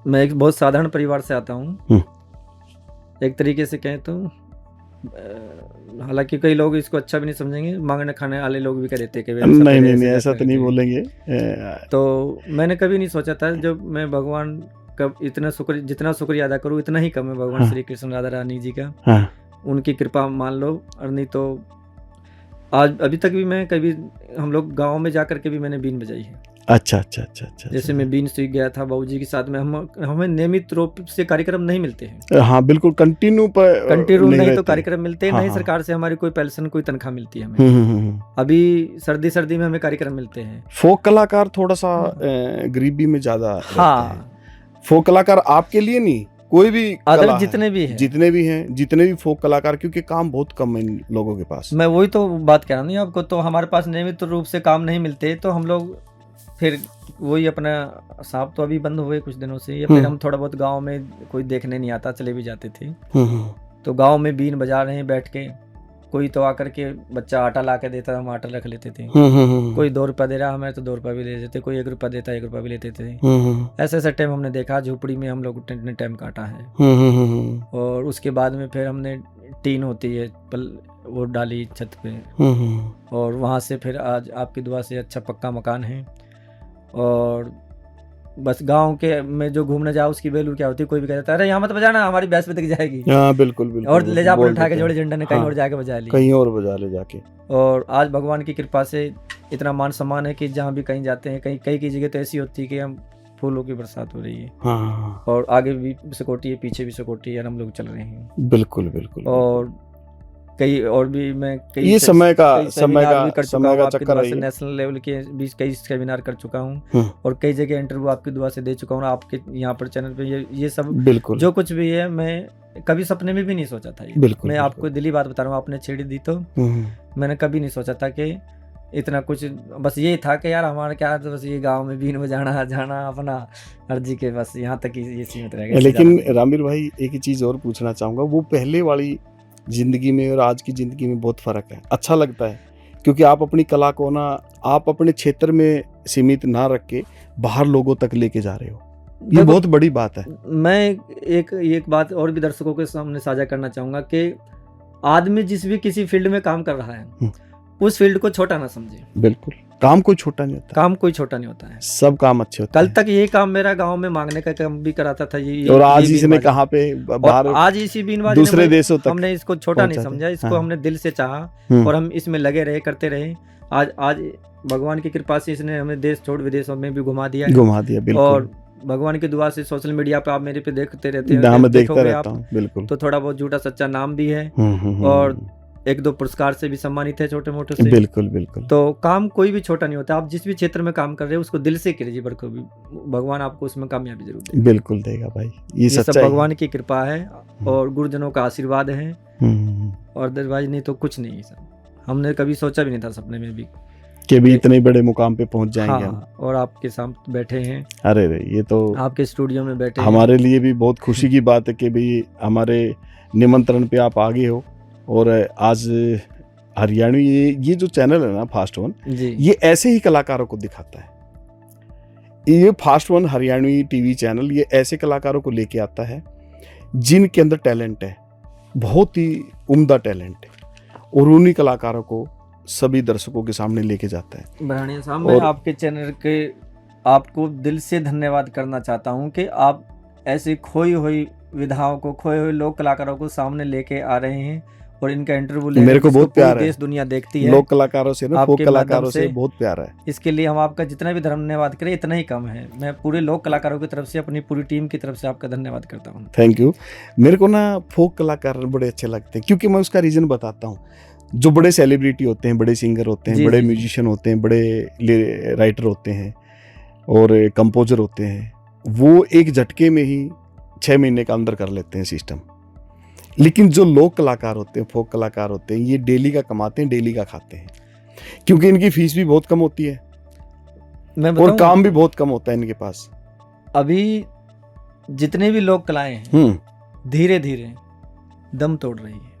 मैं एक बहुत साधारण परिवार से आता हूँ। एक तरीके से कहें तो हालांकि कई लोग इसको अच्छा भी नहीं समझेंगे, मांगने खाने वाले लोग भी कह देते हैं कि नहीं ऐसा तो नहीं बोलेंगे। तो मैंने कभी नहीं सोचा था, जब मैं भगवान का जितना शुक्रिया अदा करूँ इतना ही कम है भगवान श्री कृष्ण राधा रानी जी का। उनकी कृपा मान लो, और नहीं तो आज अभी तक भी मैं कभी हम लोग गाँव में जाकर के भी मैंने बीन बजाई है। अच्छा। जैसे मैं बीन सीख गया था बाबूजी के साथ में। हमें नियमित रूप से कार्यक्रम नहीं मिलते हैं। हाँ बिल्कुल, कंटिन्यू नहीं तो कार्यक्रम मिलते हैं, नहीं सरकार से हमारी कोई पेंशन कोई तनख्वाह मिलती है हमें। अभी सर्दी में हमें कार्यक्रम मिलते हैं। फोक कलाकार थोड़ा सा गरीबी में ज्यादा। हाँ, फोक कलाकार आपके लिए नहीं, कोई भी अदर जितने भी फोक कलाकार, क्योंकि काम बहुत कम है इन लोगों के पास। मैं वही तो बात कह रहा हूँ आपको, तो हमारे पास नियमित रूप से काम नहीं मिलते, तो हम लोग फिर वही अपना सांप तो अभी बंद हुए कुछ दिनों से, या फिर हम थोड़ा बहुत गांव में कोई देखने नहीं आता चले भी जाते थे। तो गांव में बीन बजा रहे हैं बैठ के, कोई तो आकर के बच्चा आटा ला के देता, हम आटा रख लेते थे। कोई 2 रुपया दे रहा हमें तो 2 रुपया भी ले लेते, कोई 1 रुपया देता 1 रुपया भी लेते थे। ऐसे टाइम हमने देखा, झोपड़ी में हम लोग ने टाइम काटा है। और उसके बाद में फिर हमने टीन होती है वो डाली छत पे, और वहाँ से फिर आज आपकी दुआ से अच्छा पक्का मकान है। और बस गांव के में जो घूमने जाओ उसकी वैल्यू क्या होती है, कोई भी कहता है अरे यहाँ मत बजाना, हमारी भैंस पे दिख जाएगी। बिल्कुल और ले जा उठा के जोड़े झंडे ने कहीं और जाके बजा ली, कहीं और बजा ले जाके। और आज भगवान की कृपा से इतना मान सम्मान है कि जहाँ भी कहीं जाते हैं, कई की जगह तो ऐसी होती है कि हम फूलों की बरसात हो रही है। और आगे भी सिक्योरिटी है, पीछे भी सिक्योरिटी है, हम लोग चल रहे हैं। बिल्कुल। और कई और भी मैं ये समय का चक्कर है। नेशनल लेवल के बीच कई सेमिनार कर चुका हूँ, और कई जगह इंटरव्यू आपकी दुआ से दे चुका हूँ। आपके यहाँ पर चैनल पे ये सब जो कुछ भी है, मैं कभी सपने में भी नहीं सोचा था। मैं आपको दिली बात बता रहा हूँ, आपने छेड़ी दी तो मैंने कभी नहीं सोचा था कि इतना कुछ। बस ये था कि यार हमारा क्या, तो बस ये गाँव में बीन बजाना जाना अपना अर्जी के, बस यहाँ तक ये सीमित रह गया। लेकिन रामवीर भाई एक ही चीज और पूछना चाहूंगा, वो पहले वाली जिंदगी में और आज की जिंदगी में बहुत फर्क है। अच्छा लगता है क्योंकि आप अपनी कला को ना, आप अपने क्षेत्र में सीमित ना रख के बाहर लोगों तक लेके जा रहे हो, ये बहुत बड़ी बात है। मैं एक बात और भी दर्शकों के सामने साझा करना चाहूंगा कि आदमी जिस भी किसी फील्ड में काम कर रहा है उस फील्ड को छोटा ना समझे। बिल्कुल, काम कोई छोटा नहीं होता है, सब काम अच्छे होते हैं। कल तक यही काम मेरा गांव में मांगने का काम भी कराता था ये, और आज इसने कहाँ पे बाहर, आज इसी बीनबाजी दूसरे देशों तक हमने इसको छोटा नहीं समझा, इसको हमने दिल से चाहा और हम इसमें लगे रहे, करते रहे। आज भगवान की कृपा से इसने हमें देश छोड़ विदेशों में भी घुमा दिया। बिल्कुल। और भगवान की दुआ से सोशल मीडिया पे आप मेरे पे देखते रहते हैं, मैं देखता रहता हूं, बिल्कुल। तो थोड़ा बहुत झूठा सच्चा नाम भी है, और 1-2 पुरस्कार से भी सम्मानित है, छोटे मोटे से। बिल्कुल। तो काम कोई भी छोटा नहीं होता। आप जिस भी क्षेत्र में काम कर रहे हो उसको दिल से कीजिए, बरखूबी भगवान आपको उसमें कामयाबी जरूर देगा। बिल्कुल देगा भाई, ये सब भगवान की कृपा है और गुरुजनों का आशीर्वाद है, और अदरवाइज नहीं तो कुछ नहीं है। सब हमने कभी सोचा भी नहीं था सपने में भी कि भी इतने बड़े मुकाम पे पहुंच जाएंगे। और आपके सामने बैठे हैं। अरे ये तो आपके स्टूडियो में बैठे हमारे लिए भी बहुत खुशी की बात है कि भाई हमारे निमंत्रण पे आप आगे हो। और आज हरियाणवी ये जो चैनल है ना फास्ट वन, ये ऐसे ही कलाकारों को दिखाता है। ये fast one Haryanvi TV channel ये ऐसे कलाकारों को लेके आता है जिनके अंदर टैलेंट है, बहुत ही उम्दा टैलेंट है, और उन्हीं कलाकारों को सभी दर्शकों के सामने लेके जाता है। बराड़िया साहब, मैं आपके चैनल के आपको दिल से धन्यवाद करना चाहता हूँ कि आप ऐसी खोई हुई विधाओं को, खोए हुए लोक कलाकारों को सामने लेके आ रहे हैं और इनका इंटरव्यू ले, मेरे को बहुत प्यार है। देश दुनिया देखती है लोक कलाकारों से ना, फोक कलाकारों से बहुत प्यार है। इसके लिए हम आपका जितना भी धन्यवाद करें इतना ही कम है। मैं पूरे लोक कलाकारों की तरफ से, अपनी पूरी टीम की तरफ से आपका धन्यवाद करता हूँ। Thank you. मेरे को ना फोक कलाकार बड़े अच्छे लगते हैं, क्योंकि मैं उसका रीजन बताता हूँ। जो बड़े सेलिब्रिटी होते हैं, बड़े सिंगर होते हैं, बड़े म्यूजिशियन होते हैं, बड़े राइटर होते हैं और कंपोजर होते हैं, वो एक झटके में ही 6 महीने का अंदर कर लेते हैं सिस्टम। लेकिन जो लोक कलाकार होते हैं, फोक कलाकार होते हैं, ये डेली का कमाते हैं, डेली का खाते हैं, क्योंकि इनकी फीस भी बहुत कम होती है और काम भी बहुत कम होता है इनके पास। अभी जितने भी लोक कलाएं हैं धीरे धीरे दम तोड़ रही है,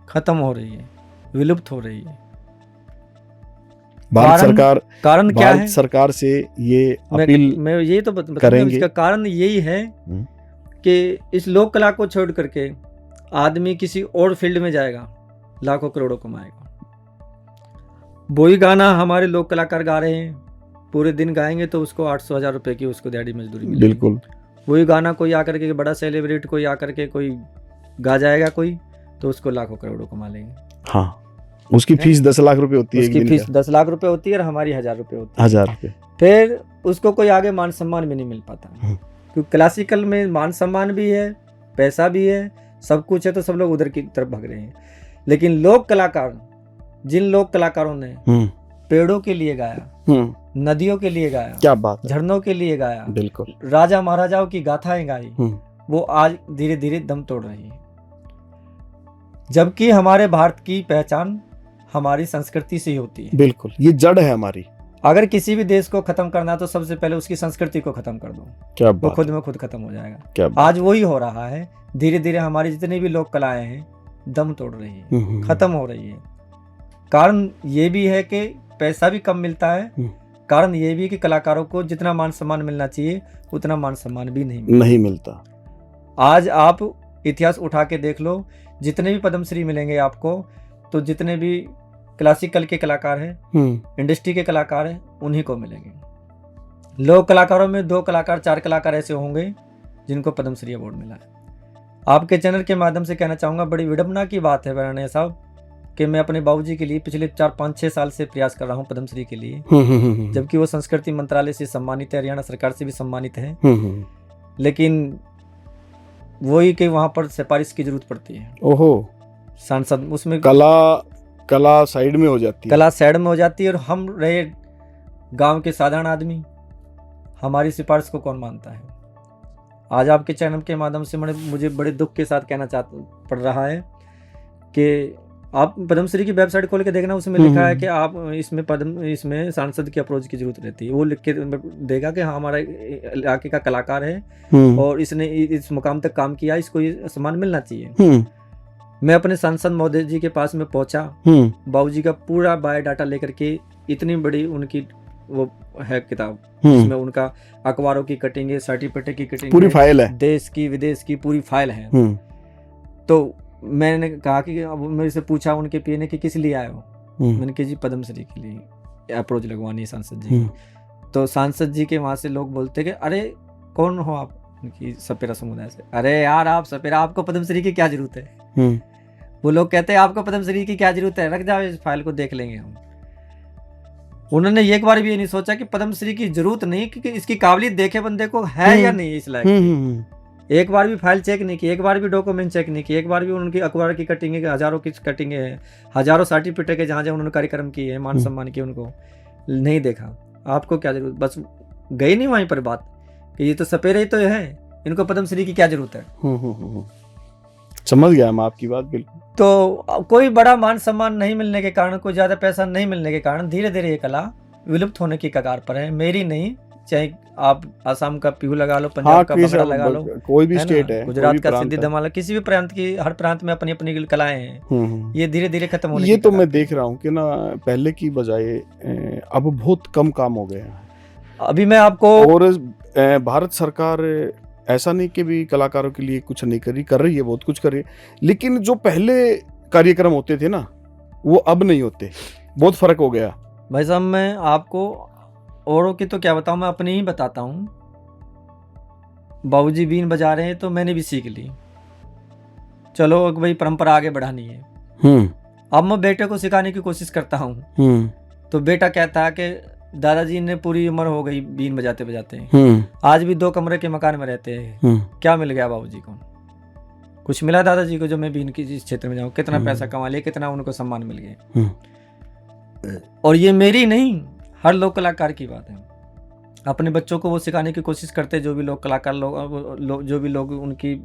खत्म हो रही है, विलुप्त हो रही है। कारण क्या है? भारत सरकार से ये अपील मैं यही तो बताऊंगा, करेंगे। इसका कारण यही है कि इस लोक कला को छोड़ करके आदमी किसी और फील्ड में जाएगा, लाखों करोड़ों कमाएगा। वही गाना हमारे लोक कलाकार गा रहे हैं, पूरे दिन गाएंगे तो उसको 800,000 रुपए की उसको दिहाड़ी मजदूरी मिलेगी। बिल्कुल। वही गाना कोई आकर के बड़ा सेलिब्रिटी कोई आकर के कोई गा जाएगा कोई, तो उसको लाखों करोड़ों कमा लेंगे। हाँ, उसकी फीस 10 लाख रुपए होती है, उसकी फीस 10 लाख रुपए होती है और हमारी 1,000 रुपए होती है। 1,000 रुपए। फिर उसको कोई आगे मान सम्मान भी नहीं मिल पाता, क्योंकि क्लासिकल में मान सम्मान भी है, पैसा भी है, सब कुछ है, तो सब लोग उधर की तरफ भाग रहे हैं। लेकिन लोक कलाकार, जिन लोक कलाकारों ने पेड़ों के लिए गाया, नदियों के लिए गाया, क्या बात, झरनों के लिए गाया, बिल्कुल, राजा महाराजाओं की गाथाएं गाई, वो आज धीरे धीरे दम तोड़ रही है। जबकि हमारे भारत की पहचान हमारी संस्कृति से ही होती है। बिल्कुल, ये जड़ है हमारी। अगर किसी भी देश को खत्म करना तो सबसे पहले उसकी संस्कृति को खत्म कर दो, क्या वो खुद में खुद खत्म हो जाएगा। क्या आज वही हो रहा है, धीरे धीरे हमारी जितनी भी लोक कलाएं हैं दम तोड़ रही है, खत्म हो रही है। कारण ये भी है कि पैसा भी कम मिलता है, कारण ये भी कि कलाकारों को जितना मान सम्मान मिलना चाहिए उतना मान सम्मान भी नहीं मिलता। आज आप इतिहास उठा के देख लो, जितने भी पद्मश्री मिलेंगे आपको, तो जितने भी क्लासिकल के कलाकार हैं, इंडस्ट्री के कलाकार हैं, उन्हीं को मिलेंगे। लोक कलाकारों में 2 कलाकार 4 कलाकार ऐसे होंगे जिनको पद्मश्री अवार्ड मिला है। आपके चैनल के माध्यम से कहना चाहूँगा, बड़ी विडंबना की बात है बराने साहब कि मैं अपने बाबूजी के लिए पिछले 4-5-6 साल से प्रयास कर रहा हूँ पद्मश्री के लिए, जबकि वो संस्कृति मंत्रालय से सम्मानित है, हरियाणा सरकार से भी सम्मानित है, लेकिन वही कि वहाँ पर सिफारिश की जरूरत पड़ती है। ओहो, सांसद उसमें कला साइड में हो जाती है, कला साइड में हो जाती है, और हम रहे गांव के साधारण आदमी, हमारी सिफारिश को कौन मानता है। आज आपके चैनल के माध्यम से मुझे बड़े दुख के साथ कहना पड़ रहा है कि आप पद्मश्री की वेबसाइट खोल के देखना, उसमें लिखा है कि आप इसमें सांसद की अप्रोच की जरूरत रहती है। वो लिख के देगा कि हाँ हमारा इलाके का कलाकार है और इसने इस मुकाम तक काम किया, इसको ये सम्मान मिलना चाहिए। मैं अपने सांसद महोदय जी के पास में पहुंचा, बाबूजी का पूरा बायोडाटा लेकर के, इतनी बड़ी उनकी वो है किताब, जिसमें उनका अखबारों की कटिंग है, सर्टिफिकेट की कटिंग, पूरी फाइल है, देश की विदेश की पूरी फाइल है। तो मैंने कहा कि अब मेरे से पूछा उनके पीए ने कि किस लिए आए हो, मैंने कहा जी पद्मश्री के लिए अप्रोच लगवानी है सांसद जी। तो सांसद जी के वहाँ से लोग बोलते कि अरे कौन हो आप, उनकी सपेरा समुदाय से। अरे यार आप सपेरा, आपको पद्मश्री की क्या जरूरत है। वो लोग कहते हैं आपको पद्मश्री की क्या जरूरत है, रख जाओ इस फाइल को, देख लेंगे हम। उन्होंने एक बार भी ये नहीं सोचा कि पद्मश्री की जरूरत नहीं, क्योंकि इसकी काबिलियत देखे बंदे को है या नहीं इस लायक। एक बार भी फाइल चेक नहीं की, एक बार भी डॉक्यूमेंट चेक नहीं की, एक बार भी उनकी अखबार की कटिंग है, हजारों की कटिंग है, हजारों सर्टिफिकेट है जहाँ जहाँ उन्होंने कार्यक्रम किए हैं, मान सम्मान किए, उनको नहीं देखा। आपको क्या जरूरत, बस गई नहीं वहीं पर बात कि ये तो सपेरे ही तो है, इनको पद्मश्री की क्या जरूरत है। समझ गया मैं आपकी बात बिल्कुल। तो कोई बड़ा मान सम्मान नहीं मिलने के कारण, कोई ज्यादा पैसा नहीं मिलने के कारण धीरे धीरे ये कला विलुप्त होने की कगार पर है। मेरी नहीं, चाहे आप आसाम का पीहू लगा लो, पंजाब का भंगड़ा लगा लो, कोई भी स्टेट है, गुजरात का सिद्धि धमाला, किसी भी प्रांत की, हर प्रांत में अपनी अपनी कलाएं हैं। ये धीरे धीरे खत्म होने ये तो मैं देख रहा हूँ कि ना पहले की बजाय अब बहुत कम काम हो गया है। अभी मैं आपको, और भारत सरकार ऐसा नहीं कि भी कलाकारों के लिए कुछ नहीं कर रही है, बहुत कुछ कर रही है, लेकिन जो पहले कार्यक्रम होते थे ना वो अब नहीं होते, बहुत फर्क हो गया भाई साहब। मैं आपको औरों की तो क्या बताऊं, मैं अपनी ही बताता हूं। बाबूजी बीन बजा रहे हैं तो मैंने भी सीख ली, चलो भाई परंपरा आगे बढ़ानी है। अब मैं बेटे को सिखाने की कोशिश करता हूं, तो बेटा कहता है कि दादाजी ने पूरी उम्र हो गई बीन बजाते बजाते, आज भी 2 कमरे के मकान में रहते हैं, क्या मिल गया बाबूजी को? कुछ मिला दादाजी को जो मैं बीन की इस क्षेत्र में जाऊं, कितना पैसा कमा लिया, कितना उनको सम्मान मिल गया। और ये मेरी नहीं, हर लोक कलाकार की बात है। अपने बच्चों को वो सिखाने की कोशिश करते, जो भी लोक कलाकार जो भी लोग उनकी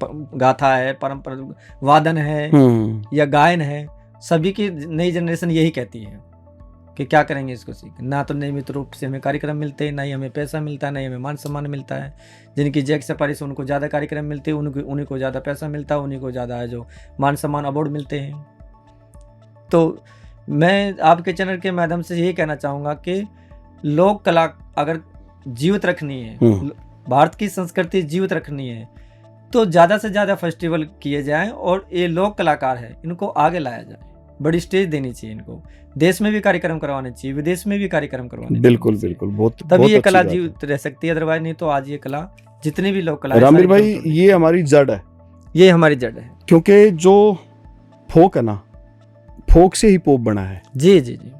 गाथा है, परंपरा वादन है या गायन है, सभी की नई जनरेशन यही कहती है कि क्या करेंगे इसको सीख, ना तो नियमित रूप से हमें कार्यक्रम मिलते हैं, ना ही हमें पैसा मिलता है, ना ही हमें मान सम्मान मिलता है। जिनकी जैक सिफारिश उनको ज़्यादा कार्यक्रम मिलते हैं, उन्हीं को ज़्यादा पैसा मिलता है, उन्हीं को ज़्यादा जो मान सम्मान अवार्ड मिलते हैं। तो मैं आपके चैनल के माध्यम से यही कहना चाहूँगा कि लोक कला अगर जीवित रखनी है, भारत की संस्कृति जीवित रखनी है, तो ज़्यादा से ज़्यादा फेस्टिवल किए जाएं और ये लोक कलाकार है इनको आगे लाया जाए, बड़ी स्टेज देनी चाहिए इनको, देश में भी कार्यक्रम करवाने चाहिए, विदेश में भी कार्यक्रम करवाने बिल्कुल चाहिए। बिल्कुल, बहुत तभी बहुत ये अच्छी कला बात है। जीवित रह सकती है, अदरवाइज नहीं तो आज ये कला जितनी भी लोक कला रामवीर भाई, ये हमारी जड़ है, ये हमारी जड़ है, क्योंकि जो फोक है ना, फोक से ही पोप बना है। जी जी जी,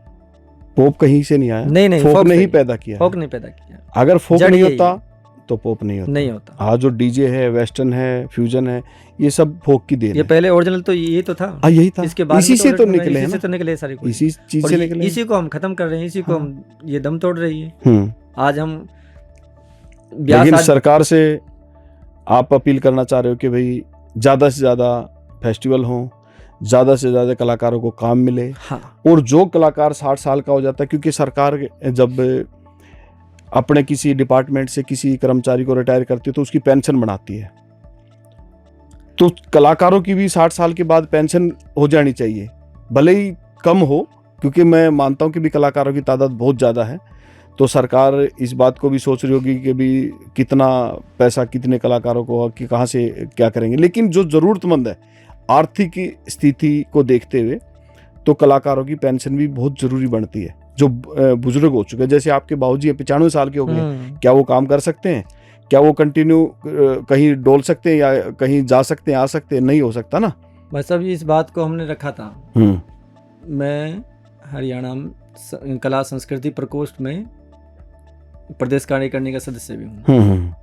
पोप कहीं से नहीं आया, नहीं फोक ने ही पैदा किया, फोक नहीं पैदा किया। अगर फोक जड़ नहीं यही होता है। तो पोप नहीं होता। नहीं होता। आज जो डीजे है, वेस्टर्न है, फ्यूजन है, ये सब फोक की देन ये है। पहले ओरिजिनल तो ये तो था, हाँ यही था, इसके बाद इसी में से तो original निकले हैं इसी से ना, तो निकले सारी कुछ। इसी चीज और से निकले हैं। इसी को हम खत्म कर रहे हैं, इसी को हाँ। हम ये दम तोड़ रही है। आज हम लेकिन सरकार से आप अपील करना चाह रहे हो कि भाई ज्यादा से ज्यादा फेस्टिवल हों, ज्यादा से ज्यादा कलाकारों को काम मिले। हाँ। और जो कलाकार 60 साल का हो जाता है, क्योंकि सरकार जब अपने किसी डिपार्टमेंट से किसी कर्मचारी को रिटायर करती है तो उसकी पेंशन बढ़ाती है, तो कलाकारों की भी 60 साल के बाद पेंशन हो जानी चाहिए, भले ही कम हो, क्योंकि मैं मानता हूं कि भी कलाकारों की तादाद बहुत ज़्यादा है। तो सरकार इस बात को भी सोच रही होगी कि भी कितना पैसा कितने कलाकारों को कि कहाँ से क्या करेंगे। लेकिन जो ज़रूरतमंद है, आर्थिक स्थिति को देखते हुए, तो कलाकारों की पेंशन भी बहुत ज़रूरी बनती है। जो बुजुर्ग हो चुके हैं, जैसे आपके बाबूजी 95 साल के हो गए, क्या वो काम कर सकते हैं? क्या वो कंटिन्यू कहीं डोल सकते हैं या कहीं जा सकते हैं, आ सकते हैं? नहीं हो सकता ना। बस अभी इस बात को हमने रखा था। मैं हरियाणा कला संस्कृति प्रकोष्ठ में प्रदेश कार्यकारिणी का सदस्य भी हूँ।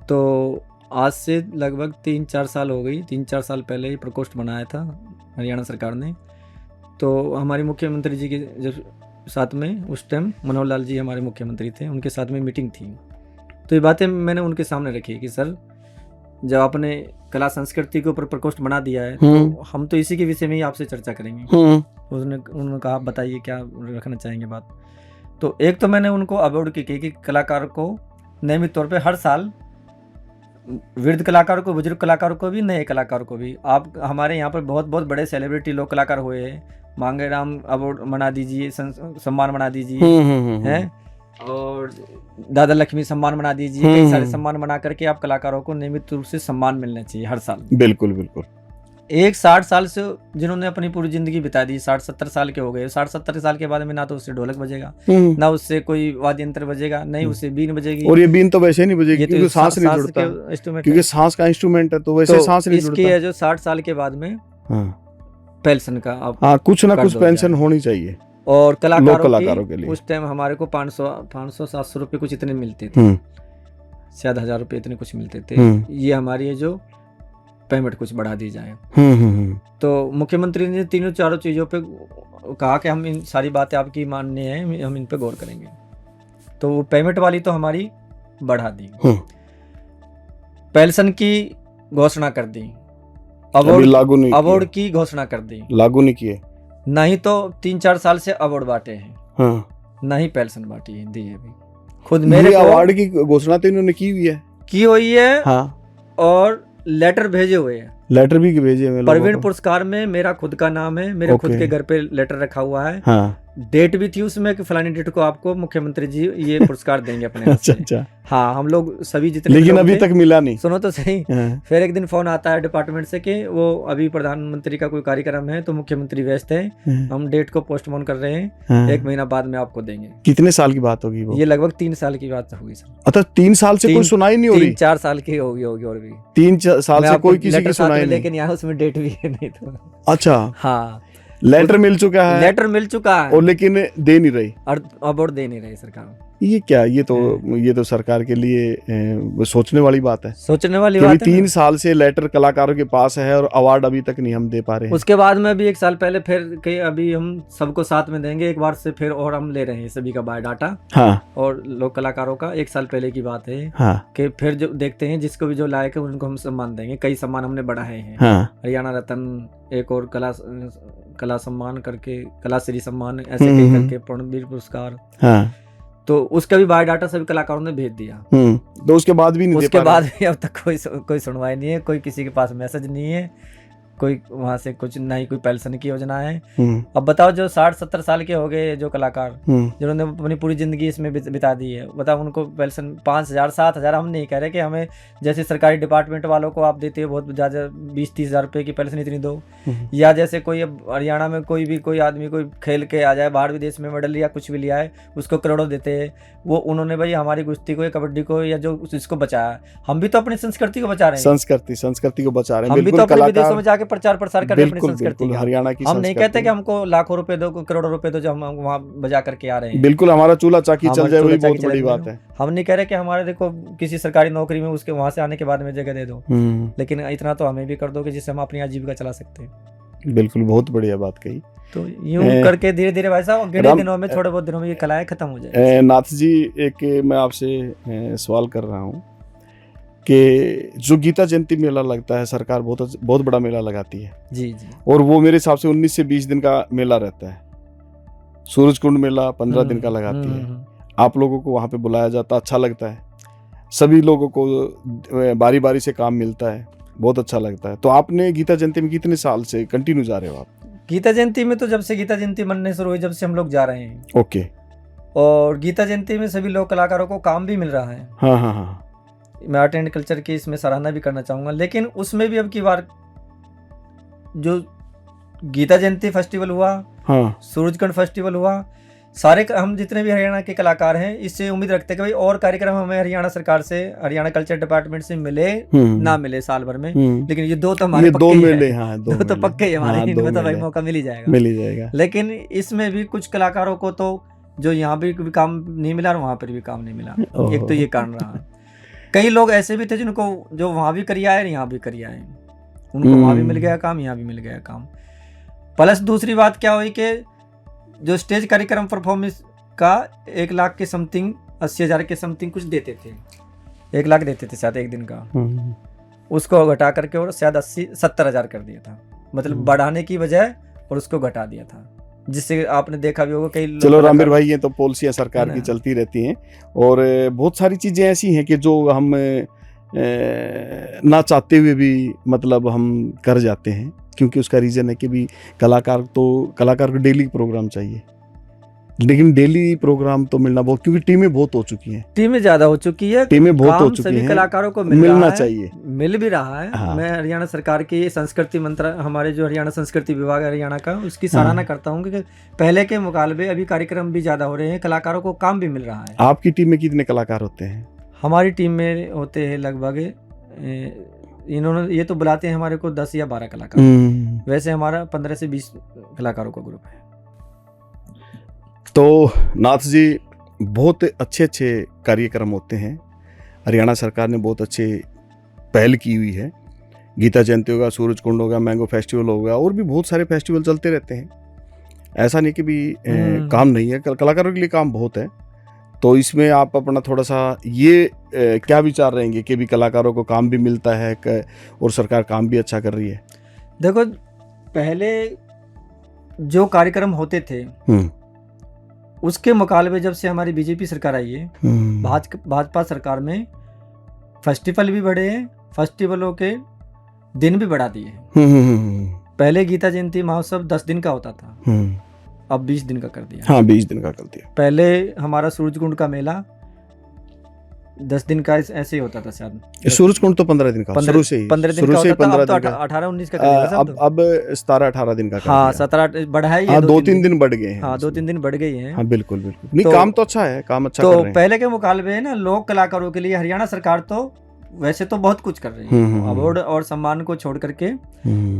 तो आज से लगभग 3-4 साल हो गई, 3-4 साल पहले ही प्रकोष्ठ बनाया था हरियाणा सरकार ने। तो हमारे मुख्यमंत्री जी के जब साथ में उस टाइम मनोहर लाल जी हमारे मुख्यमंत्री थे, उनके साथ में मीटिंग थी। तो ये बातें मैंने उनके सामने रखी कि सर, जब आपने कला संस्कृति के ऊपर प्रकोष्ठ बना दिया है तो हम तो इसी के विषय में ही आपसे चर्चा करेंगे। उन्होंने कहा, आप बताइए क्या रखना चाहेंगे बात। तो एक तो मैंने उनको अवार्ड की कि कलाकार को नियमित तौर पे हर साल, वृद्ध कलाकारों को, बुजुर्ग कलाकारों को भी, नए कलाकारों को भी, आप हमारे यहाँ पर बहुत बहुत बड़े सेलिब्रिटी लोग कलाकार हुए हैं, मांगेराम अवार्ड बना दीजिए, सम्मान बना दीजिए हैं, और दादा लक्ष्मी सम्मान बना दीजिए, कई सारे सम्मान बना करके आप कलाकारों को नियमित रूप से सम्मान मिलना चाहिए हर साल। बिल्कुल बिल्कुल। एक 60 साल से जिन्होंने अपनी पूरी जिंदगी बिता दी, 60-70 साल के हो गए, 60-70 साल के बाद में ना तो उससे ढोलक बजेगा, ना उससे कोई वाद्य यंत्र बजेगा, नहीं उससे बीन बजेगी। और ये बीन तो वैसे नहीं बजेगी क्योंकि सांस नहीं जुड़ता, क्योंकि सांस का इंस्ट्रूमेंट है, तो वैसे सांस नहीं जुड़ता। इसकी है जो 60 साल के बाद में पेंशन का आप कुछ ना कुछ पेंशन होनी चाहिए। और कलाकारों के लिए उस टाइम हमारे को 500-700 रुपये कुछ इतने मिलते थे, शायद 1000 रुपये इतने कुछ मिलते थे। ये हमारी है जो पेमेंट कुछ बढ़ा दी जाए। तो मुख्यमंत्री ने तीनों चारों चीज़ों पे कहा कि हम इन सारी बातें आपकी माननी है, हम इन पे गौर करेंगे। तो वो पेमेंट वाली तो हमारी बढ़ा दी, पेंशन की घोषणा कर दी, अवार्ड की घोषणा कर दी, लागू नहीं किए। नहीं तो 3-4 साल से अवार्ड बांटे हैं, नहीं पेंशन बांटी है, दी है अभी। खुद मेरे अवार्ड की घोषणा तो इन्होंने की हुई है, और लेटर भेजे हुए हैं, लेटर भी भेजे हुए। प्रवीण पुरस्कार में मेरा खुद का नाम है, मेरे खुद के घर पे लेटर रखा हुआ है, डेट भी थी उसमें कि फलानी डेट को आपको मुख्यमंत्री जी ये पुरस्कार देंगे अपने हाथ से। अच्छा। हाँ, हम लोग सभी जितने, लेकिन अभी तक मिला नहीं। सुनो तो सही। फिर एक दिन फोन आता है डिपार्टमेंट से कि वो अभी प्रधानमंत्री का कोई कार्यक्रम है तो मुख्यमंत्री व्यस्त है, हम डेट को पोस्टपोन कर रहे हैं, 1 महीना बाद में आपको देंगे। कितने साल की बात होगी वो? ये लगभग 3 साल की बात होगी सर। अच्छा, 3 साल से कोई सुनाई नहीं हो रही? 3-4 साल की होगी और भी 3 साल से कोई किसी की सुनाई नहीं, लेकिन यहाँ उसमें डेट भी है नहीं तो। अच्छा। हाँ, लेटर मिल चुका है, और लेकिन दे नहीं रही, अवार्ड दे नहीं रही सरकार। ये क्या, ये तो सरकार के लिए सोचने वाली बात है, है। 3 साल से लेटर कलाकारों के पास है और अवार्ड अभी तक नहीं हम दे पा रहे हैं। उसके बाद में अभी 1 साल पहले फिर कि अभी हम सबको साथ में देंगे एक बार से, फिर और हम ले रहे हैं सभी का बायोडाटा। हाँ। और लोक कलाकारों का 1 साल पहले की बात है। हाँ। कि फिर जो देखते हैं जिसको भी जो लायक है उनको हम सम्मान देंगे। कई सम्मान हमने बढ़ाए हैं। हाँ। हरियाणा रत्न, एक और कला सम्मान करके, कलाश्री सम्मान, ऐसे कई करके, पूर्णवीर पुरस्कार। हाँ। तो उसका भी बायोडाटा सभी कलाकारों ने भेज दिया। तो उसके बाद भी नहीं, उसके बाद भी अब तक कोई सुनवाई नहीं है, कोई किसी के पास मैसेज नहीं है, कोई वहाँ से कुछ ना ही कोई पेंशन की योजना है। अब बताओ जो 60-70 साल के हो गए जो कलाकार, जिन्होंने अपनी पूरी जिंदगी इसमें बिता दी है, बताओ उनको पेंशन 5,000-7,000, हम नहीं कह रहे कि हमें जैसे सरकारी डिपार्टमेंट वालों को आप देते हो बहुत ज़्यादा 20-30 हज़ार रुपये की पेंशन इतनी दो, या जैसे कोई अब हरियाणा में कोई आदमी कोई खेल के आ जाए, बाहर विदेश में मेडल या कुछ भी लिया है, उसको करोड़ों देते हैं। वो उन्होंने भाई हमारी कुश्ती को या कबड्डी को या जो इसको बचाया, हम भी तो अपनी संस्कृति को बचा रहे हैं, संस्कृति को बचा रहे हैं। हम भी तो अपने विदेशों में जाके प्रचार प्रसार कर रहे हैं अपनी संस्कृति का। हरियाणा की हम नहीं कहते कि हमको लाखों रुपए दो, करोड़ों रुपए दो, जो हम वहाँ बजा करके आ रहे हैं। बिल्कुल, हमारा चूल्हा चाकी चल जाए वही बहुत बड़ी बात है। हम नहीं कह रहे कि हमारे देखो किसी सरकारी नौकरी में उसके वहां से आने के बाद में जगह दे दो, लेकिन इतना तो हमें भी कर दो कि जिससे हम अपनी आजीविका चला सकते हैं। बिल्कुल, बहुत बढ़िया बात कही। तो यूं करके धीरे धीरे भाई साहब गिने दिनों में, थोड़े बहुत दिनों में ये कलाएं खत्म हो जाए। नाथ जी, एक मैं आपसे सवाल कर रहा हूँ कि जो गीता जयंती मेला लगता है, सरकार बहुत बड़ा मेला लगाती है जी जी, और वो मेरे हिसाब से 19 से 20 दिन का मेला रहता है। सूरज कुंड मेला 15 दिन का लगाती है। आप लोगों को वहाँ पे बुलाया जाता, अच्छा लगता है, सभी लोगों को बारी बारी से काम मिलता है, बहुत अच्छा लगता है। तो आपने गीता जयंती में कितने साल से कंटिन्यू जा रहे हो आप? गीता जयंती में तो जब से गीता जयंती मनने शुरू हुई, जब से हम लोग जा रहे हैं। ओके। और गीता जयंती में सभी लोग कलाकारों को काम भी मिल रहा है। हाँ हाँ हाँ, मैं आर्ट एंड कल्चर की इसमें सराहना भी करना चाहूँगा। लेकिन उसमें भी अब की बार जो गीता जयंती फेस्टिवल हुआ, हाँ, सूरजकुंड फेस्टिवल हुआ, सारे हम जितने भी हरियाणा के कलाकार हैं इससे उम्मीद रखते हैं कि भाई और कार्यक्रम हमें हरियाणा सरकार से, हरियाणा कल्चर डिपार्टमेंट से मिले ना मिले साल भर में, लेकिन ये दो तो हमारे दो मिले, हाँ, दो तो पक्के ही हमारे, इनमें तो भाई मौका मिल ही जाएगा। लेकिन इसमें भी कुछ कलाकारों को तो जो यहाँ भी काम नहीं मिला और वहाँ पर भी काम नहीं मिला, एक तो ये कारण रहा। कई लोग ऐसे भी थे जिनको जो वहाँ भी करिया है यहाँ भी करिया है, उनको वहाँ भी मिल गया काम, यहाँ भी मिल गया काम। प्लस दूसरी बात क्या हुई कि जो स्टेज कार्यक्रम परफॉर्मेंस का 1 लाख के समथिंग, 80,000 के समथिंग कुछ देते थे, 1 लाख देते थे शायद एक दिन का, उसको घटा करके और शायद 80-70,000 कर दिया था, मतलब बढ़ाने की बजाय और उसको घटा दिया था, जिससे आपने देखा भी होगा कई। चलो रामवीर भाई, ये तो पॉलिसियां सरकार की चलती रहती हैं और बहुत सारी चीजें ऐसी हैं कि जो हम ना चाहते हुए भी मतलब हम कर जाते हैं, क्योंकि उसका रीजन है कि भी कलाकार को डेली प्रोग्राम चाहिए, लेकिन डेली प्रोग्राम तो मिलना बहुत, क्योंकि टीमें बहुत हो चुकी हैं, टीमें ज्यादा हो चुकी है, टीमें बहुत हो चुकी हैं, सभी कलाकारों को मिलना चाहिए, मिल भी रहा है। हाँ। मैं हरियाणा सरकार की संस्कृति मंत्रालय, हमारे जो हरियाणा संस्कृति विभाग है हरियाणा का, उसकी सराहना करता हूँ कि पहले के मुकाबले अभी कार्यक्रम भी ज्यादा हो रहे हैं, कलाकारों को काम भी मिल रहा है। आपकी टीम में कितने कलाकार होते हैं? हमारी टीम में होते हैं लगभग, इन्होंने ये तो बुलाते हैं हमारे को 10 या 12 कलाकार, वैसे हमारा 15 से 20 कलाकारों का ग्रुप है। तो नाथ जी, बहुत अच्छे अच्छे कार्यक्रम होते हैं, हरियाणा सरकार ने बहुत अच्छे पहल की हुई है। गीता जयंती होगा, सूरज कुंड होगा, मैंगो फेस्टिवल होगा, और भी बहुत सारे फेस्टिवल चलते रहते हैं। ऐसा नहीं कि भी काम नहीं है, कलाकारों के लिए काम बहुत है। तो इसमें आप अपना थोड़ा सा ये क्या विचार रहेंगे कि भी कलाकारों को काम भी मिलता है और सरकार काम भी अच्छा कर रही है? देखो, पहले जो कार्यक्रम होते थे उसके मुकाबले जब से हमारी बीजेपी सरकार आई है, भाजपा सरकार में फेस्टिवल भी बढ़े हैं, फेस्टिवलों के दिन भी बढ़ा दिए हैं। पहले गीता जयंती महोत्सव 10 दिन का होता था, अब 20 दिन का कर दिया। हाँ, 20 दिन का कर दिया। पहले हमारा सूरजकुंड का मेला 10 दिन का ऐसे ही होता था शायद। सूरजकुंड तो 15 दिन का, शुरू से ही 15 दिन का होता था, अब तो 18-19 का कर दिया। अब 17-18 दिन का कर दिया। हाँ, 17 बढ़ा ही है, 2-3 दिन बढ़ गए हैं। हाँ, 2-3 दिन बढ़ गई हैं। हाँ, बिल्कुल बिल्कुल। नहीं, काम तो अच्छा है, काम अच्छा कर रहे हैं। पहले के मुकाबले ना लोक कलाकारों के लिए हरियाणा सरकार तो वैसे तो बहुत कुछ कर रही है, अवार्ड और सम्मान को छोड़ करके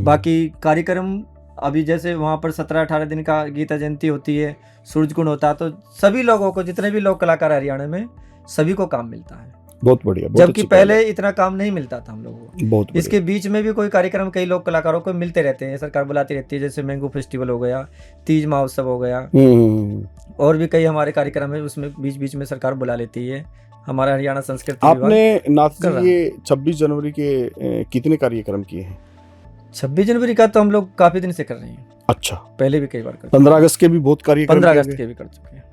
बाकी कार्यक्रम। अभी जैसे वहाँ पर 17-18 दिन का गीता जयंती होती है, सूरजकुंड होता है, तो सभी लोगों को, जितने भी लोग कलाकार हरियाणा में, सभी को काम मिलता है। बहुत बढ़िया। जबकि पहले इतना काम नहीं मिलता था हम लोगों को। इसके बीच में भी कोई कार्यक्रम कई लोग कलाकारों को मिलते रहते हैं, सरकार बुलाती रहती है, जैसे मैंगो फेस्टिवल हो गया, तीज महोत्सव हो गया, और भी कई हमारे कार्यक्रम है, उसमें बीच बीच में सरकार बुला लेती है। हमारा हरियाणा संस्कृति आपने नाथ जी ये 26 जनवरी के कितने कार्यक्रम किए हैं? 26 जनवरी का तो हम लोग काफी दिन से कर रहे हैं। अच्छा, पहले भी कई बार कर। 15 अगस्त के भी बहुत कार्यक्रम, 15 अगस्त के भी कर चुके हैं।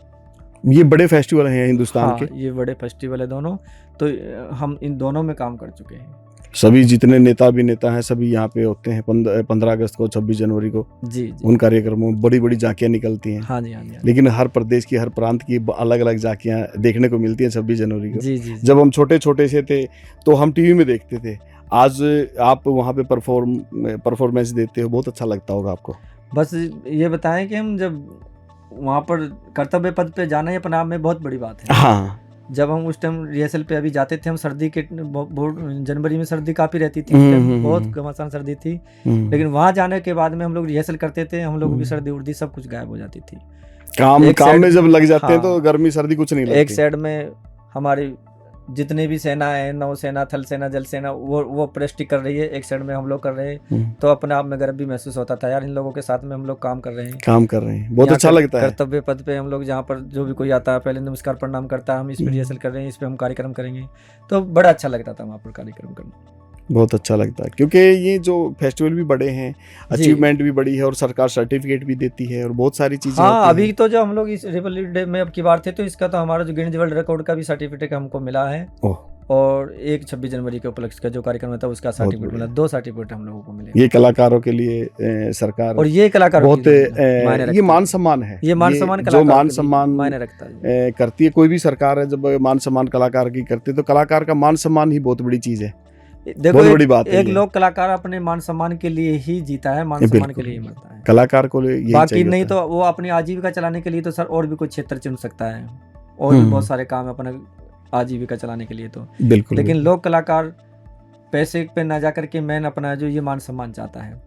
ये बड़े फेस्टिवल हैं हिंदुस्तान के। ये बड़े फेस्टिवल है दोनों, तो हम इन दोनों में काम कर चुके हैं। सभी जितने नेता अभिनेता हैं सभी यहाँ पे होते हैं 15 अगस्त को, 26 जनवरी को जी जी। उन कार्यक्रमों में बड़ी बड़ी झांकियाँ निकलती हैं। हाँ जी, हाँ जी, हाँ जी। लेकिन हर प्रदेश की, हर प्रांत की अलग अलग झांकियाँ देखने को मिलती हैं 26 जनवरी को। जी जी जी। जब हम छोटे छोटे से थे तो हम टीवी में देखते थे, आज आप वहाँ पे परफॉर्मेंस देते हो, बहुत अच्छा लगता होगा आपको। बस ये बताएं कि हम जब वहाँ पर कर्तव्य पद पे जाना ही अपने आप में बहुत बड़ी बात है। हाँ, जब हम उस टाइम रिहर्सल पे अभी जाते थे, हम सर्दी के जनवरी में सर्दी काफ़ी रहती थी, उस टाइम बहुत घमासान सर्दी थी। लेकिन वहाँ जाने के बाद में हम लोग रिहर्सल करते थे, हम लोग की सर्दी उर्दी सब कुछ गायब हो जाती थी। काम में जब लग जाते हैं तो गर्मी सर्दी कुछ नहीं लगती। एक साइड में हमारी जितने भी सेना है, नौसेना, थल सेना, जल सेना, वो प्रेस्टिक कर रही है, एक साइड में हम लोग कर रहे हैं, तो अपने आप में गर्व भी महसूस होता था, यार इन लोगों के साथ में हम लोग काम कर रहे हैं, बहुत अच्छा लगता है। कर्तव्य पद पे हम लोग जहाँ पर जो भी कोई आता है पहले नमस्कार प्रणाम करता है, हम इस पर रिहर्सल कर रहे हैं, इस पर हम कार्यक्रम करेंगे, तो बड़ा अच्छा लगता था वहाँ पर कार्यक्रम करना। बहुत अच्छा लगता है क्योंकि ये जो फेस्टिवल भी बड़े हैं, अचीवमेंट भी बड़ी है और सरकार सर्टिफिकेट भी देती है और बहुत सारी चीजें। हाँ, अभी तो जो हम लोग इस रिपब्लिक डे में अब की बार थे तो इसका तो हमारा जो गिनीज वर्ल्ड रिकॉर्ड का भी सर्टिफिकेट हमको मिला है, और एक 26 जनवरी के उपलक्ष्य का जो कार्यक्रम था उसका सर्टिफिकेट मिला, 2 सर्टिफिकेट हम लोगों को मिले। ये कलाकारों के लिए सरकार, और ये कलाकार बहुत ये मान सम्मान है, ये मान सम्मान जो मान सम्मान मायने रखता है करती है। कोई भी सरकार है जब मान सम्मान कलाकार की करती है तो कलाकार का मान सम्मान ही बहुत बड़ी चीज है। देखो बहुत बड़ी बात है। एक लोक कलाकार अपने मान सम्मान के लिए ही जीता है, मान सम्मान के लिए ही मरता है। कलाकार को बाकी नहीं तो वो अपनी आजीविका चलाने के लिए तो सर और भी कोई क्षेत्र चुन सकता है, और भी बहुत सारे काम है अपने आजीविका चलाने के लिए तो, बिल्कुल। लेकिन लोक कलाकार पैसे पे ना जा करके मैन अपना जो ये मान सम्मान चाहता है।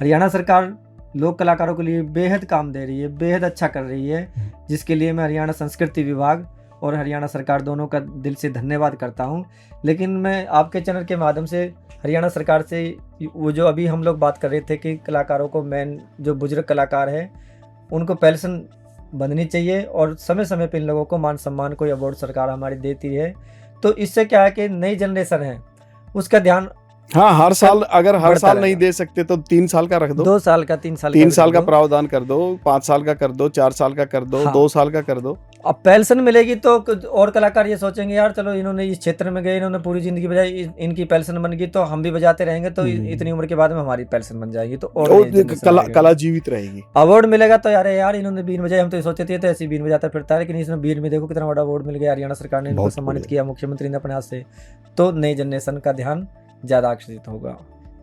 हरियाणा सरकार लोक कलाकारों के लिए बेहद काम दे रही है, बेहद अच्छा कर रही है, जिसके लिए मैं हरियाणा संस्कृति विभाग और हरियाणा सरकार दोनों का दिल से धन्यवाद करता हूं। लेकिन मैं आपके चैनल के माध्यम से हरियाणा सरकार से वो जो अभी हम लोग बात कर रहे थे कि कलाकारों को मेन जो बुजुर्ग कलाकार है उनको पेंशन बंधनी चाहिए, और समय समय पर इन लोगों को मान सम्मान कोई अवार्ड सरकार हमारी देती है, तो इससे क्या है कि नई जनरेशन है उसका ध्यान, हाँ, हर साल अगर हर साल नहीं दे सकते तो 3 साल का रख दो, 2 साल का, 3 साल का प्रावधान कर दो, 5 साल का कर दो, 4 साल का कर दो, 2 साल का कर दो। अब पेंशन मिलेगी तो और कलाकार ये सोचेंगे यार चलो इन्होंने इस क्षेत्र में गए, इन्होंने पूरी जिंदगी बजाई, इनकी पेंशन बन गई तो हम भी बजाते रहेंगे, तो इतनी उम्र के बाद में हमारी पेंशन बन जाएगी, तो और कला जीवित रहेगी। अवार्ड मिलेगा तो यार इन्होंने बीन बजाई, हम तो सोचते थे तो ऐसी बीन बजाता फिरता है, लेकिन इसमें बीन में देखो कितना बड़ा अवार्ड मिल गया, हरियाणा सरकार ने इनको सम्मानित किया, मुख्यमंत्री ने अपने हाथ से, तो नई जनरेशन का ध्यान ज्यादा आकर्षित होगा।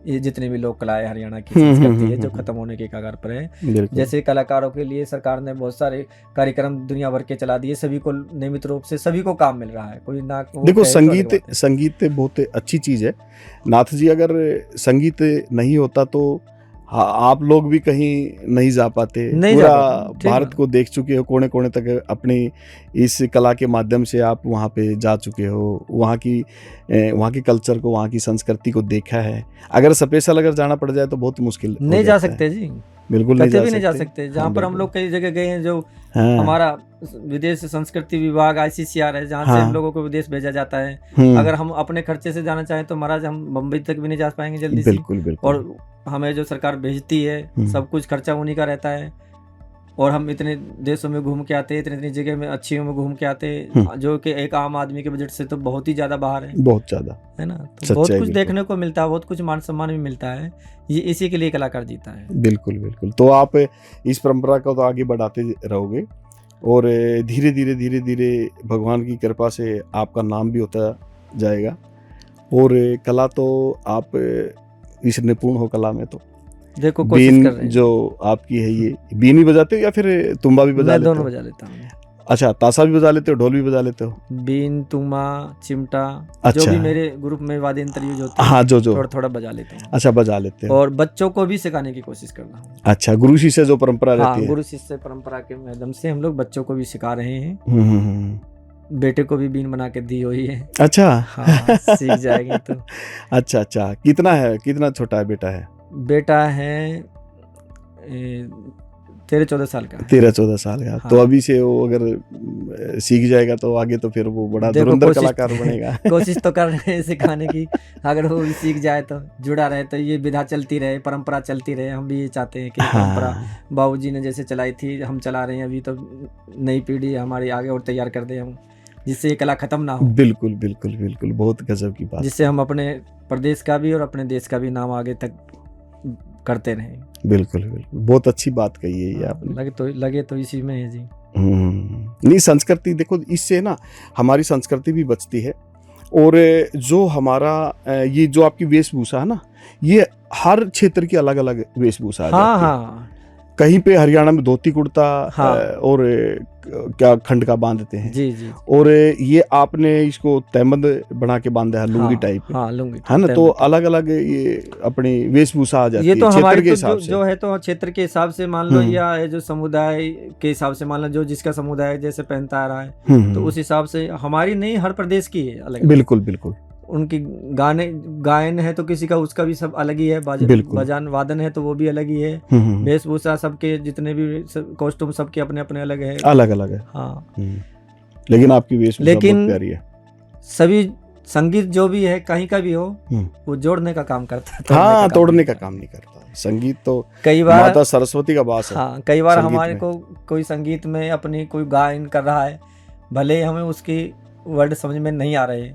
ये जितने भी लोक कलाएं हरियाणा की संस्कृति है जो खत्म होने के कगार पर है, जैसे कलाकारों के लिए सरकार ने बहुत सारे कार्यक्रम दुनिया भर के चला दिए, सभी को नियमित रूप से सभी को काम मिल रहा है, कोई ना। देखो संगीत बहुत अच्छी चीज है नाथ जी, अगर संगीत नहीं होता तो आप लोग भी कहीं नहीं जा पाते, पूरा भारत को देख चुके हो, कोने कोने तक अपनी इस कला के माध्यम से आप वहाँ पे जा चुके हो, वहाँ की कल्चर को, वहाँ की संस्कृति को देखा है। अगर स्पेशल अगर जाना पड़ जाए तो बहुत मुश्किल, नहीं जा सकते जी, बिल्कुल नहीं जा सकते। जहाँ पर हम लोग कई जगह गए हैं, जो हमारा विदेश संस्कृति विभाग ICCR है, जहाँ से हम लोगों को विदेश भेजा जाता है, अगर हम अपने खर्चे से जाना चाहें तो महाराज हम बम्बई तक भी नहीं जा पाएंगे जल्दी से, और हमें जो सरकार भेजती है सब कुछ खर्चा उन्हीं का रहता है, और हम इतने देशों में घूम के आते हैं, इतनी जगह में अच्छी में घूम के आते हैं, जो कि एक आम आदमी के बजट से तो बहुत ही ज्यादा बाहर है, बहुत ज्यादा है ना। तो बहुत कुछ देखने को मिलता है, बहुत कुछ मान सम्मान भी मिलता है, ये इसी के लिए कलाकार जीता है। बिल्कुल। तो आप इस परंपरा को तो आगे बढ़ाते रहोगे, और धीरे धीरे भगवान की कृपा से आपका नाम भी होता जाएगा, और कला तो आप इस निपुण हो कला में, तो देखो कोशिश कर रहे हैं। जो आपकी है ये बीन भी बजाते हो या फिर तुम्बा भी बजा लेते हो? दोनों बजा लेता हूँ। अच्छा, ताशा भी बजा लेते हो, ढोल भी बजा लेते हो? बीन, तुम्बा, चिमटा, अच्छा, जो भी मेरे ग्रुप में वाद्य यंत्र यूज होते हैं, हाँ, जो थोड़ा बजा लेते हैं। अच्छा, बजा लेते हैं। और बच्चों को भी सिखाने की कोशिश कर रहा हूँ। अच्छा, गुरु शिष्य जो परंपरा रहती है, गुरु शिष्य परंपरा के माध्यम से हम लोग बच्चों को भी सिखा रहे हैं। बेटे को भी बीन बना के दी हुई है। अच्छा, हाँ, सीख जाएगी तो। अच्छा, कितना छोटा है बेटा? है बेटा है 13-14 साल का। 13-14 साल का। हाँ। तो अभी से वो अगर सीख जाएगा तो आगे तो फिर वो बड़ा धुरंधर कलाकार बनेगा। कोशिश तो कर रहे हैं सिखाने की, अगर वो सीख जाए तो जुड़ा रहे, तो ये विधा चलती रहे, परंपरा चलती रहे। हम भी ये चाहते हैं कि परंपरा बाबूजी ने जैसे चलाई थी हम चला रहे हैं, अभी तो नई पीढ़ी हमारी आगे और तैयार कर दे हम, जिससे ये कला खत्म ना हो, बिल्कुल बिल्कुल बिल्कुल, बहुत गजब की बात। जिससे हम अपने प्रदेश का भी और अपने देश का भी नाम आगे तक करते रहें। बिल्कुल बिल्कुल, बहुत अच्छी बात कही है ये आपने। लगे तो इसी में है जी। नहीं, संस्कृति देखो, इससे ना हमारी संस्कृति भी बचती है। और जो हमारा ये जो आपकी वेशभूषा है ना, ये हर क्षेत्र की अलग अलग वेशभूषा आ हाँ जाती है। हाँ कहीं पे हरियाणा में धोती कुर्ता हाँ। और क्या खंड का बांधते हैं। जी जी। और ये आपने इसको तहमद बना के बांधा है, लुंगी हाँ, टाइप। हाँ लुंगी है ना, तो तहमद। अलग अलग ये अपनी वेशभूषा आ जाती ये है तो क्षेत्र हमारी के तो हिसाब से। जो है तो क्षेत्र के हिसाब से मान लो, हम्म। या ये जो समुदाय के हिसाब से मान लो, जो जिसका समुदाय जैसे पहनता आ रहा है, तो उस हिसाब से हमारी नहीं, हर प्रदेश की है अलग अलग। बिल्कुल बिल्कुल। उनकी गायन है तो किसी का उसका भी सब अलग ही है, बिल्कुल। बजान वादन है तो वो भी अलग ही है। वेशभूषा सबके जितने भी कॉस्ट्यूम सबके अपने अपने अलग है, अलग अलग है। हाँ। लेकिन आपकी वेशभूषा बहुत लेकिन प्यारी है। सभी संगीत जो भी है कहीं का भी हो, वो जोड़ने का काम करता है, हाँ, तोड़ने का काम नहीं करता। संगीत तो कई बार माता सरस्वती का वास है। हाँ, कई बार संगीत हमारे में। को कोई संगीत में अपनी कोई गायन कर रहा है, भले ही हमें उसकी वर्ड समझ में नहीं आ रहे,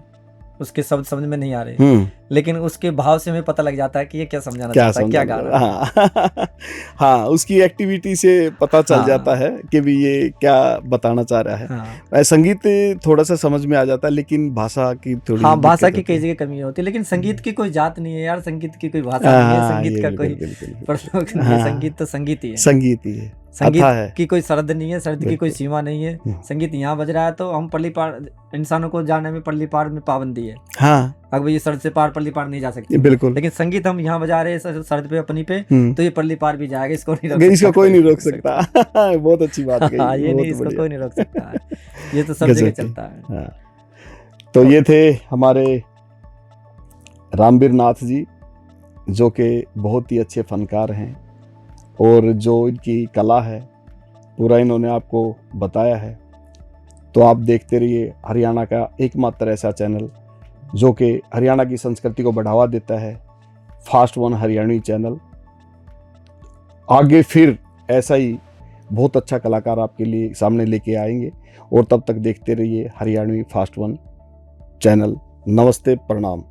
उसके शब्द समझ में नहीं आ रहे, लेकिन उसके भाव से हमें पता लग जाता है कि ये क्या समझाना चाहता है, क्या गा रहा है। हाँ, हाँ, उसकी एक्टिविटी से पता चल जाता है कि भी ये क्या बताना चाह रहा है। हाँ। संगीत थोड़ा सा समझ में आ जाता है, लेकिन भाषा की थोड़ी, हाँ, भाषा की कई जगह कमी होती है, लेकिन संगीत की कोई जात नहीं है यार, संगीत की कोई भाषा नहीं है, संगीत का कोई प्रश्न नहीं है, संगीत तो संगीत ही है। संगीत ही है, संगीत है। की कोई शरद नहीं है, शरद की कोई सीमा नहीं है। संगीत यहाँ बज रहा है तो हम पल्ली पार, इंसानों को जाने में पल्ली पार में पाबंदी है। हाँ, अगर ये सड़क से पार पल्ली पार नहीं जा सकती, बिल्कुल। लेकिन संगीत हम यहाँ बजा रहे हैं सड़क पे अपनी पे, तो ये पल्ली पार भी जाएगा, इसको नहीं रोक इसको कोई नहीं रोक सकता। बहुत अच्छी बात कही। हाँ, ये नहीं, इसको कोई नहीं रोक सकता है, ये तो सब जगह चलता है। हाँ। तो ये थे हमारे रामवीर नाथ जी, जो कि बहुत ही अच्छे फनकार हैं, और जो इनकी कला है पूरा इन्होंने आपको बताया है। तो आप देखते रहिए हरियाणा का एकमात्र ऐसा चैनल जो कि हरियाणा की संस्कृति को बढ़ावा देता है, फास्ट वन हरियाणवी चैनल। आगे फिर ऐसा ही बहुत अच्छा कलाकार आपके लिए सामने लेके आएंगे, और तब तक देखते रहिए हरियाणवी फास्ट वन चैनल। नमस्ते, प्रणाम।